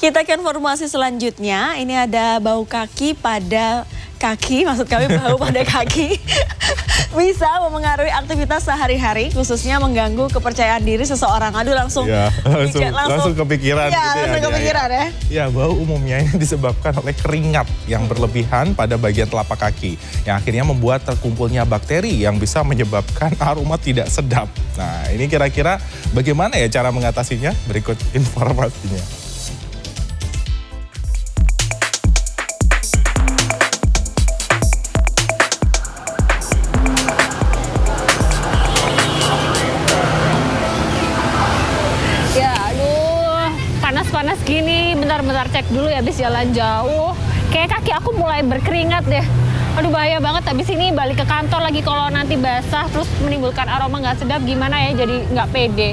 Kita ke informasi selanjutnya. Ini ada bau kaki pada kaki, maksud kami bau pada kaki. Bisa memengaruhi aktivitas sehari-hari, khususnya mengganggu kepercayaan diri seseorang. Aduh langsung kepikiran. Iya, langsung kepikiran ya. Ya, bau umumnya ini disebabkan oleh keringat yang berlebihan pada bagian telapak kaki, yang akhirnya membuat terkumpulnya bakteri yang bisa menyebabkan aroma tidak sedap. Nah, ini kira-kira bagaimana ya cara mengatasinya? Berikut informasinya. Panas gini, bentar-bentar cek dulu ya, habis jalan jauh. Kayak kaki aku mulai berkeringat deh. Aduh bahaya banget, habis ini balik ke kantor lagi kalau nanti basah terus menimbulkan aroma nggak sedap gimana ya, jadi nggak pede.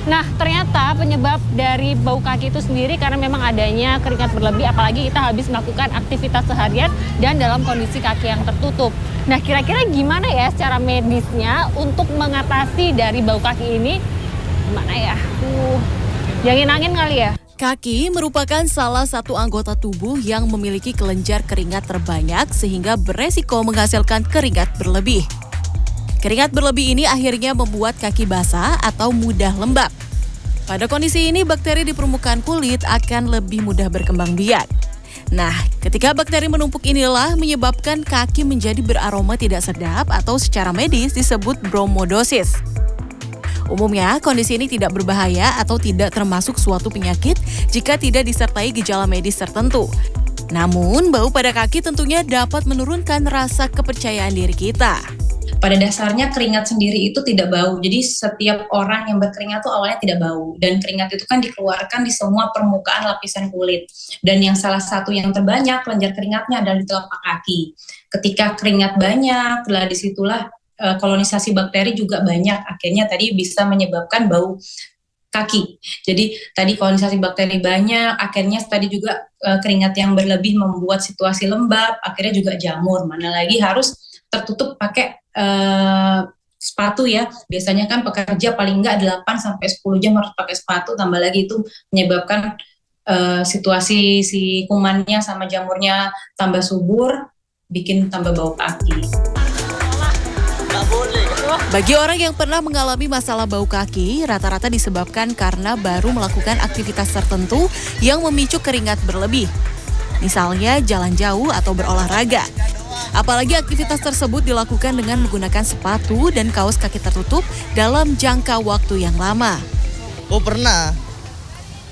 Nah ternyata penyebab dari bau kaki itu sendiri karena memang adanya keringat berlebih, apalagi kita habis melakukan aktivitas seharian dan dalam kondisi kaki yang tertutup. Nah kira-kira gimana ya secara medisnya untuk mengatasi dari bau kaki ini? Gimana ya? Yang angin kali ya? Kaki merupakan salah satu anggota tubuh yang memiliki kelenjar keringat terbanyak sehingga beresiko menghasilkan keringat berlebih. Keringat berlebih ini akhirnya membuat kaki basah atau mudah lembab. Pada kondisi ini bakteri di permukaan kulit akan lebih mudah berkembang biak. Nah, ketika bakteri menumpuk inilah menyebabkan kaki menjadi beraroma tidak sedap atau secara medis disebut bromodosis. Umumnya, kondisi ini tidak berbahaya atau tidak termasuk suatu penyakit jika tidak disertai gejala medis tertentu. Namun, bau pada kaki tentunya dapat menurunkan rasa kepercayaan diri kita. Pada dasarnya keringat sendiri itu tidak bau. Jadi setiap orang yang berkeringat itu awalnya tidak bau. Dan keringat itu kan dikeluarkan di semua permukaan lapisan kulit. Dan yang salah satu yang terbanyak kelenjar keringatnya adalah di telapak kaki. Ketika keringat banyak, disitulah kolonisasi bakteri juga banyak, akhirnya tadi bisa menyebabkan bau kaki. Jadi tadi kolonisasi bakteri banyak, akhirnya tadi juga keringat yang berlebih membuat situasi lembab, akhirnya juga jamur. Mana lagi harus tertutup pakai sepatu ya. Biasanya kan pekerja paling enggak 8-10 jam harus pakai sepatu, tambah lagi itu menyebabkan situasi si kumannya sama jamurnya tambah subur, bikin tambah bau kaki. Bagi orang yang pernah mengalami masalah bau kaki, rata-rata disebabkan karena baru melakukan aktivitas tertentu yang memicu keringat berlebih. Misalnya jalan jauh atau berolahraga. Apalagi aktivitas tersebut dilakukan dengan menggunakan sepatu dan kaos kaki tertutup dalam jangka waktu yang lama. Oh pernah,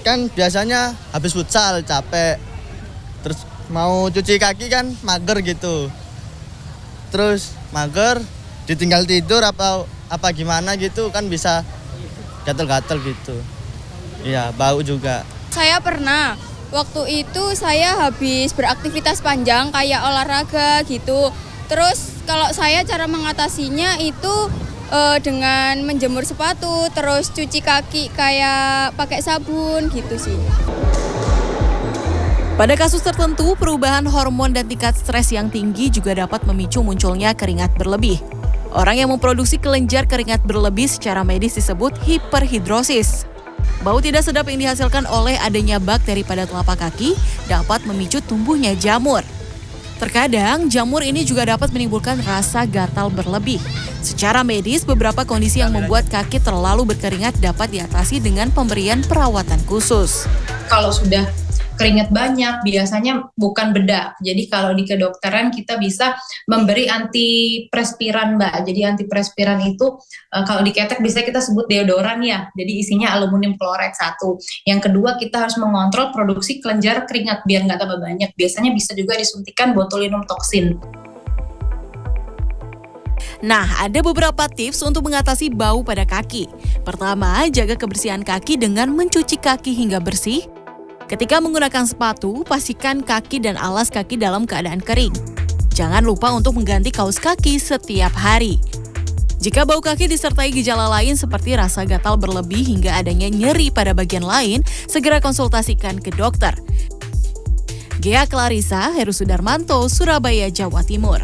kan biasanya habis futsal capek, terus mau cuci kaki kan mager gitu. Terus mager, ditinggal tidur apa gimana gitu kan bisa gatel-gatel gitu. Iya, bau juga. Saya pernah, waktu itu saya habis beraktivitas panjang kayak olahraga gitu. Terus kalau saya cara mengatasinya itu dengan menjemur sepatu, terus cuci kaki kayak pakai sabun gitu sih. Pada kasus tertentu, perubahan hormon dan tingkat stres yang tinggi juga dapat memicu munculnya keringat berlebih. Orang yang memproduksi kelenjar keringat berlebih secara medis disebut hiperhidrosis. Bau tidak sedap yang dihasilkan oleh adanya bakteri pada telapak kaki dapat memicu tumbuhnya jamur. Terkadang, jamur ini juga dapat menimbulkan rasa gatal berlebih. Secara medis, beberapa kondisi yang membuat kaki terlalu berkeringat dapat diatasi dengan pemberian perawatan khusus. Kalau sudah keringat banyak, biasanya bukan bedak. Jadi kalau di kedokteran kita bisa memberi antiperspiran, Mbak. Jadi antiperspiran itu kalau di ketek bisa kita sebut deodoran ya. Jadi isinya aluminium klorid 1. Yang kedua kita harus mengontrol produksi kelenjar keringat biar nggak tambah banyak. Biasanya bisa juga disuntikan botulinum toksin. Nah, ada beberapa tips untuk mengatasi bau pada kaki. Pertama, jaga kebersihan kaki dengan mencuci kaki hingga bersih. Ketika menggunakan sepatu, pastikan kaki dan alas kaki dalam keadaan kering. Jangan lupa untuk mengganti kaos kaki setiap hari. Jika bau kaki disertai gejala lain seperti rasa gatal berlebih hingga adanya nyeri pada bagian lain, segera konsultasikan ke dokter. Ghea Clarissa, Heru Sudarmanto, Surabaya, Jawa Timur.